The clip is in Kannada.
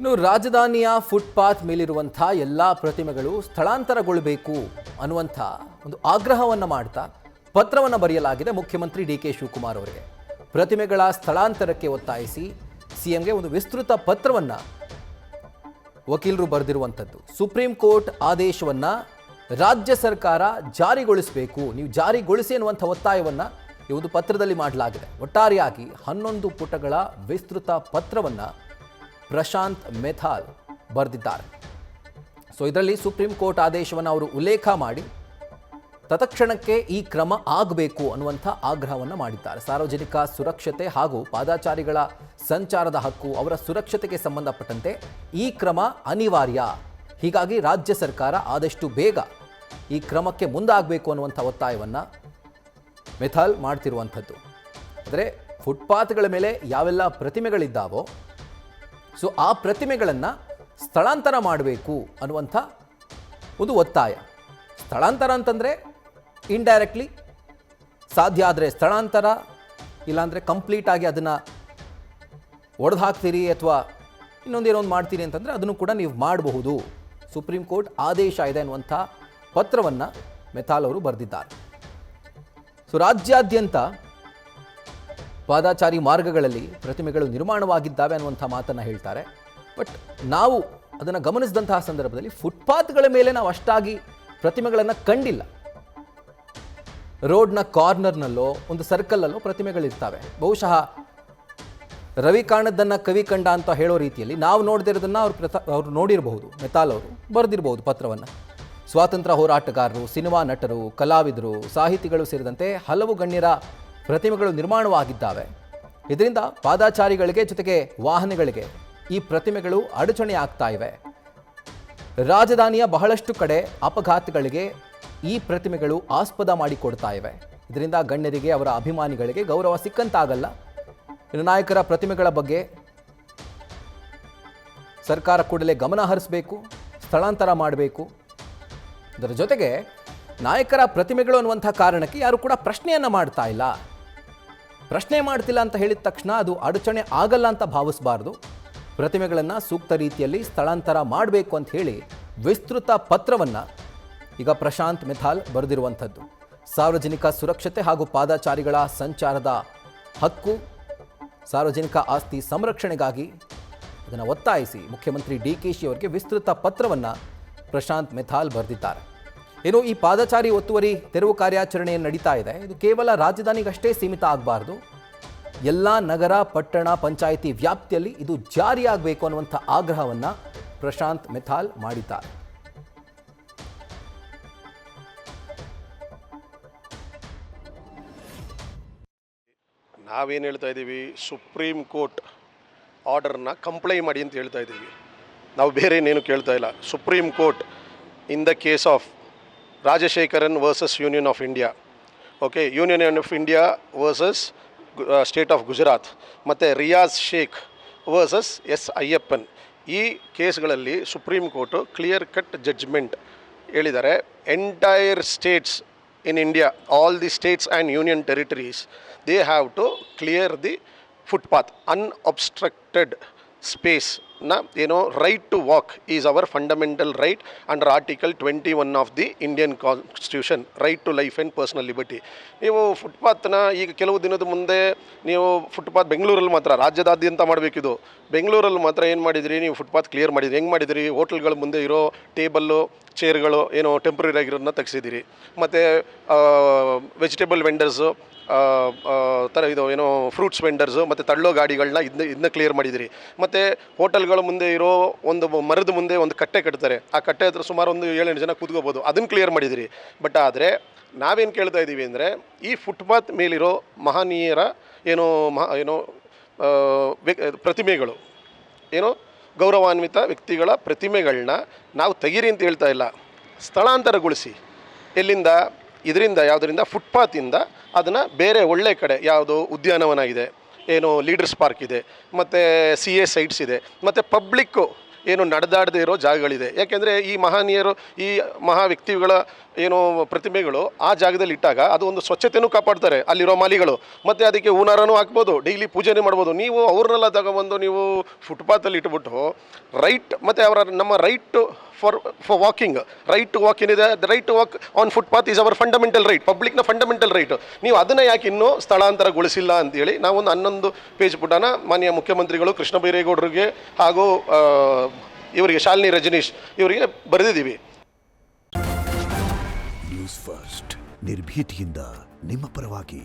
ಇನ್ನು ರಾಜಧಾನಿಯ ಫುಟ್ಪಾತ್ ಮೇಲಿರುವಂಥ ಎಲ್ಲ ಪ್ರತಿಮೆಗಳು ಸ್ಥಳಾಂತರಗೊಳ್ಳಬೇಕು ಅನ್ನುವಂಥ ಒಂದು ಆಗ್ರಹವನ್ನು ಮಾಡ್ತಾ ಪತ್ರವನ್ನು ಬರೆಯಲಾಗಿದೆ ಮುಖ್ಯಮಂತ್ರಿ ಡಿ.ಕೆ. ಶಿವಕುಮಾರ್ ಅವರಿಗೆ. ಪ್ರತಿಮೆಗಳ ಸ್ಥಳಾಂತರಕ್ಕೆ ಒತ್ತಾಯಿಸಿ ಸಿಎಂಗೆ ಒಂದು ವಿಸ್ತೃತ ಪತ್ರವನ್ನು ವಕೀಲರು ಬರೆದಿರುವಂಥದ್ದು. ಸುಪ್ರೀಂ ಕೋರ್ಟ್ ಆದೇಶವನ್ನು ರಾಜ್ಯ ಸರ್ಕಾರ ಜಾರಿಗೊಳಿಸಬೇಕು, ನೀವು ಜಾರಿಗೊಳಿಸಿ ಅನ್ನುವಂಥ ಒತ್ತಾಯವನ್ನು ಈ ಒಂದು ಪತ್ರದಲ್ಲಿ ಮಾಡಲಾಗಿದೆ. ಒಟ್ಟಾರೆಯಾಗಿ 11 ಪುಟಗಳ ವಿಸ್ತೃತ ಪತ್ರವನ್ನು ಪ್ರಶಾಂತ್ ಮೆಥಾಲ್ ಬರೆದಿದ್ದಾರೆ. ಇದರಲ್ಲಿ ಸುಪ್ರೀಂ ಕೋರ್ಟ್ ಆದೇಶವನ್ನು ಅವರು ಉಲ್ಲೇಖ ಮಾಡಿ ತತ್ಕ್ಷಣಕ್ಕೆ ಈ ಕ್ರಮ ಆಗಬೇಕು ಅನ್ನುವಂಥ ಆಗ್ರಹವನ್ನು ಮಾಡಿದ್ದಾರೆ. ಸಾರ್ವಜನಿಕ ಸುರಕ್ಷತೆ ಹಾಗೂ ಪಾದಾಚಾರಿಗಳ ಸಂಚಾರದ ಹಕ್ಕು, ಅವರ ಸುರಕ್ಷತೆಗೆ ಸಂಬಂಧಪಟ್ಟಂತೆ ಈ ಕ್ರಮ ಅನಿವಾರ್ಯ. ಹೀಗಾಗಿ ರಾಜ್ಯ ಸರ್ಕಾರ ಆದಷ್ಟು ಬೇಗ ಈ ಕ್ರಮಕ್ಕೆ ಮುಂದಾಗಬೇಕು ಅನ್ನುವಂಥ ಒತ್ತಾಯವನ್ನು ಮೆಥಾಲ್ ಮಾಡ್ತಿರುವಂಥದ್ದು. ಅಂದರೆ ಫುಟ್ಪಾತ್ಗಳ ಮೇಲೆ ಯಾವೆಲ್ಲ ಪ್ರತಿಮೆಗಳಿದ್ದಾವೋ ಆ ಪ್ರತಿಮೆಗಳನ್ನು ಸ್ಥಳಾಂತರ ಮಾಡಬೇಕು ಅನ್ನುವಂಥ ಒಂದು ಒತ್ತಾಯ. ಸ್ಥಳಾಂತರ ಅಂತಂದರೆ ಇಂಡೈರೆಕ್ಟ್ಲಿ ಸಾಧ್ಯ ಆದರೆ ಸ್ಥಳಾಂತರ, ಇಲ್ಲಾಂದರೆ ಕಂಪ್ಲೀಟಾಗಿ ಅದನ್ನು ಒಡೆದು ಹಾಕ್ತೀರಿ ಅಥವಾ ಇನ್ನೊಂದೇನೋ ಮಾಡ್ತೀರಿ ಅಂತಂದರೆ ಅದನ್ನು ಕೂಡ ನೀವು ಮಾಡಬಹುದು. ಸುಪ್ರೀಂ ಕೋರ್ಟ್ ಆದೇಶ ಇದೆ ಅನ್ನುವಂಥ ಪತ್ರವನ್ನು ಮೆಥಾಲ್ ಅವರು ಬರೆದಿದ್ದಾರೆ. ರಾಜ್ಯಾದ್ಯಂತ ಪಾದಾಚಾರಿ ಮಾರ್ಗಗಳಲ್ಲಿ ಪ್ರತಿಮೆಗಳು ನಿರ್ಮಾಣವಾಗಿದ್ದಾವೆ ಅನ್ನುವಂಥ ಮಾತನ್ನು ಹೇಳ್ತಾರೆ. ಬಟ್ ನಾವು ಅದನ್ನು ಗಮನಿಸಿದಂತಹ ಸಂದರ್ಭದಲ್ಲಿ ಫುಟ್ಪಾತ್ಗಳ ಮೇಲೆ ನಾವು ಅಷ್ಟಾಗಿ ಪ್ರತಿಮೆಗಳನ್ನು ಕಂಡಿಲ್ಲ. ರೋಡ್ನ ಕಾರ್ನರ್ನಲ್ಲೋ ಒಂದು ಸರ್ಕಲಲ್ಲೋ ಪ್ರತಿಮೆಗಳಿರ್ತವೆ. ಬಹುಶಃ ರವಿ ಕಾಣದ್ದನ್ನು ಕವಿ ಕಂಡ ಅಂತ ಹೇಳೋ ರೀತಿಯಲ್ಲಿ ನಾವು ನೋಡದಿರೋದನ್ನು ಅವ್ರು ನೋಡಿರಬಹುದು. ಮೆಥಾಲ್ ಅವರು ಬರೆದಿರಬಹುದು ಪತ್ರವನ್ನು. ಸ್ವಾತಂತ್ರ್ಯ ಹೋರಾಟಗಾರರು, ಸಿನಿಮಾ ನಟರು, ಕಲಾವಿದರು, ಸಾಹಿತಿಗಳು ಸೇರಿದಂತೆ ಹಲವು ಗಣ್ಯರ ಪ್ರತಿಮೆಗಳು ನಿರ್ಮಾಣವಾಗಿದ್ದಾವೆ. ಇದರಿಂದ ಪಾದಾಚಾರಿಗಳಿಗೆ ಜೊತೆಗೆ ವಾಹನಗಳಿಗೆ ಈ ಪ್ರತಿಮೆಗಳು ಅಡಚಣೆ ಆಗ್ತಾ ಇವೆ. ರಾಜಧಾನಿಯ ಬಹಳಷ್ಟು ಕಡೆ ಅಪಘಾತಗಳಿಗೆ ಈ ಪ್ರತಿಮೆಗಳು ಆಸ್ಪದ ಮಾಡಿಕೊಡ್ತಾ ಇವೆ. ಇದರಿಂದ ಗಣ್ಯರಿಗೆ, ಅವರ ಅಭಿಮಾನಿಗಳಿಗೆ ಗೌರವ ಸಿಕ್ಕಂತಾಗಲ್ಲ. ಇನ್ನು ನಾಯಕರ ಪ್ರತಿಮೆಗಳ ಬಗ್ಗೆ ಸರ್ಕಾರ ಕೂಡಲೇ ಗಮನ ಹರಿಸಬೇಕು, ಸ್ಥಳಾಂತರ ಮಾಡಬೇಕು. ಇದರ ಜೊತೆಗೆ ನಾಯಕರ ಪ್ರತಿಮೆಗಳು ಅನ್ನುವಂಥ ಕಾರಣಕ್ಕೆ ಯಾರು ಕೂಡ ಪ್ರಶ್ನೆಯನ್ನು ಮಾಡ್ತಾ ಇಲ್ಲ. ಪ್ರಶ್ನೆ ಮಾಡ್ತಿಲ್ಲ ಅಂತ ಹೇಳಿದ ತಕ್ಷಣ ಅದು ಅಡಚಣೆ ಆಗಲ್ಲ ಅಂತ ಭಾವಿಸಬಾರ್ದು. ಪ್ರತಿಮೆಗಳನ್ನು ಸೂಕ್ತ ರೀತಿಯಲ್ಲಿ ಸ್ಥಳಾಂತರ ಮಾಡಬೇಕು ಅಂತ ಹೇಳಿ ವಿಸ್ತೃತ ಪತ್ರವನ್ನು ಈಗ ಪ್ರಶಾಂತ್ ಮೆಥಾಲ್ ಬರೆದಿರುವಂಥದ್ದು. ಸಾರ್ವಜನಿಕ ಸುರಕ್ಷತೆ ಹಾಗೂ ಪಾದಾಚಾರಿಗಳ ಸಂಚಾರದ ಹಕ್ಕು, ಸಾರ್ವಜನಿಕ ಆಸ್ತಿ ಸಂರಕ್ಷಣೆಗಾಗಿ ಅದನ್ನು ಒತ್ತಾಯಿಸಿ ಮುಖ್ಯಮಂತ್ರಿ ಡಿ.ಕೆ.ಶಿ ಅವರಿಗೆ ವಿಸ್ತೃತ ಪತ್ರವನ್ನು ಪ್ರಶಾಂತ್ ಮೆಥಾಲ್ ಬರೆದಿದ್ದಾರೆ. ಏನು ಈ ಪಾದಚಾರಿ ಒತ್ತುವರಿ ತೆರವು ಕಾರ್ಯಾಚರಣೆ ನಡೀತಾ ಇದೆ, ಇದು ಕೇವಲ ರಾಜಧಾನಿಗಷ್ಟೇ ಸೀಮಿತ ಆಗಬಾರ್ದು. ಎಲ್ಲ ನಗರ, ಪಟ್ಟಣ, ಪಂಚಾಯಿತಿ ವ್ಯಾಪ್ತಿಯಲ್ಲಿ ಇದು ಜಾರಿಯಾಗಬೇಕು ಅನ್ನುವಂಥ ಆಗ್ರಹವನ್ನು ಪ್ರಶಾಂತ್ ಮೆಥಾಲ್ ಮಾಡಿದ್ದಾರೆ. ನಾವೇನು ಹೇಳ್ತಾ ಇದ್ದೀವಿ, ಸುಪ್ರೀಂ ಕೋರ್ಟ್ ಆರ್ಡರ್ನ ಕಂಪ್ಲೈ ಮಾಡಿ ಅಂತ ಹೇಳ್ತಾ ಇದ್ದೀವಿ. ನಾವು ಬೇರೆ ಏನೇನು ಕೇಳ್ತಾ ಇಲ್ಲ. Supreme court in the case of Rajasekharan versus union of India, okay, union of India versus state of Gujarat, ಮತ್ತು ರಿಯಾಜ್ ಶೇಖ್ ವರ್ಸಸ್ ಎಸ್ ಅಯ್ಯಪ್ಪನ್, ಈ ಕೇಸ್ಗಳಲ್ಲಿ supreme court clear cut judgment ಹೇಳಿದ್ದಾರೆ. Entire states in India, all the states and union territories, they have to clear the footpath, unobstructed space. Right to walk is our fundamental right under Article 21 of the Indian Constitution, right to life and personal liberty. ನೀವು ಫುಟ್ಪಾತ್ನ ಈಗ ಕೆಲವು ದಿನದ ಮುಂದೆ ನೀವು ಫುಟ್ಪಾತ್ ಬೆಂಗಳೂರಲ್ಲಿ ಮಾತ್ರ, ರಾಜ್ಯದಾದ್ಯಂತ ಮಾಡಬೇಕಿದು. ಬೆಂಗಳೂರಲ್ಲಿ ಮಾತ್ರ ಏನು ಮಾಡಿದಿರಿ, ನೀವು ಫುಟ್ಪಾತ್ ಕ್ಲಿಯರ್ ಮಾಡಿದಿರಿ. ಹೆಂಗೆ ಮಾಡಿದಿರಿ, ಹೋಟೆಲ್ಗಳ ಮುಂದೆ ಇರೋ ಟೇಬಲ್ಲು, ಚೇರ್ಗಳು ಏನೋ ಟೆಂಪ್ರರಿ ಆಗಿರೋದನ್ನ ತೆಗೆಸಿದಿರಿ. ಮತ್ತು ವೆಜಿಟೇಬಲ್ ವೆಂಡರ್ಸು, ಇದು ಏನೋ ಫ್ರೂಟ್ಸ್ ವೆಂಡರ್ಸು ಮತ್ತು ತಳ್ಳೋ ಗಾಡಿಗಳನ್ನ ಇದನ್ನ ಕ್ಲಿಯರ್ ಮಾಡಿದಿರಿ. ಮತ್ತು ಹೋಟೆಲ್ಗಳ ಮುಂದೆ ಇರೋ ಒಂದು ಮರದ ಮುಂದೆ ಒಂದು ಕಟ್ಟೆ ಕಟ್ತಾರೆ, ಆ ಕಟ್ಟೆ ಹತ್ರ ಸುಮಾರು ಒಂದು 7-8 ಜನ ಕೂತ್ಕೋಬೋದು, ಅದನ್ನು ಕ್ಲಿಯರ್ ಮಾಡಿದಿರಿ. ಬಟ್ ಆದರೆ ನಾವೇನು ಕೇಳ್ತಾ ಇದ್ದೀವಿ ಅಂದರೆ, ಈ ಫುಟ್ಪಾತ್ ಮೇಲಿರೋ ಮಹನೀಯರ ಪ್ರತಿಮೆಗಳು, ಗೌರವಾನ್ವಿತ ವ್ಯಕ್ತಿಗಳ ಪ್ರತಿಮೆಗಳನ್ನ ನಾವು ತೆಗೀರಿ ಅಂತ ಹೇಳ್ತಾ ಇಲ್ಲ, ಸ್ಥಳಾಂತರಗೊಳಿಸಿ. ಎಲ್ಲಿಂದ? ಇದರಿಂದ ಯಾವುದರಿಂದ? ಫುಟ್ಪಾತಿಂದ ಅದನ್ನು ಬೇರೆ ಒಳ್ಳೆ ಕಡೆ, ಯಾವುದು ಉದ್ಯಾನವನ ಇದೆ, ಲೀಡರ್ಸ್ ಪಾರ್ಕ್ ಇದೆ, ಮತ್ತು CA ಸೈಟ್ಸ್ ಇದೆ, ಮತ್ತು ಪಬ್ಲಿಕ್ಕು ನಡೆದಾಡದೇ ಇರೋ ಜಾಗಗಳಿದೆ. ಯಾಕೆಂದರೆ ಈ ಮಹನೀಯರು, ಈ ಮಹಾ ವ್ಯಕ್ತಿಗಳ ಏನು ಪ್ರತಿಮೆಗಳು ಆ ಜಾಗದಲ್ಲಿ ಇಟ್ಟಾಗ ಅದು ಒಂದು ಸ್ವಚ್ಛತೆನೂ ಕಾಪಾಡ್ತಾರೆ ಅಲ್ಲಿರೋ ಮಾಲಿಗಳು, ಮತ್ತು ಅದಕ್ಕೆ ಹೂನಾರನೂ ಹಾಕ್ಬೋದು, ಡೈಲಿ ಪೂಜೆನೇ ಮಾಡ್ಬೋದು. ನೀವು ಅವ್ರನ್ನೆಲ್ಲ ತಗೊಬಂದು ನೀವು ಫುಟ್ಪಾತಲ್ಲಿ ಇಟ್ಬಿಟ್ಟು ರೈಟ್, ಮತ್ತು ಅವರ ನಮ್ಮ right for walking, right to walk ಏನಿದೆ, the right to walk on footpath is our fundamental right, ಪಬ್ಲಿಕ್ನ ಫಂಡಮೆಂಟಲ್ ರೈಟ್. ನೀವು ಅದನ್ನು ಯಾಕೆ ಇನ್ನೂ ಸ್ಥಳಾಂತರಗೊಳಿಸಿಲ್ಲ ಅಂತೇಳಿ ನಾವೊಂದು 11 ಪೇಜ್ ಪುಟನ ಮಾನ್ಯ ಮುಖ್ಯಮಂತ್ರಿಗಳು ಕೃಷ್ಣ ಬೈರೇಗೌಡರಿಗೆ ಹಾಗೂ ಇವರಿಗೆ ಶಾಲಿನಿ ರಜನೀಶ್ ಇವರಿಗೆ ಬರೆದಿದ್ದೀವಿ. ನ್ಯೂಸ್ ಫಸ್ಟ್ ನಿರ್ಭೀತಿಯಿಂದ ನಿಮ್ಮ ಪರವಾಗಿ.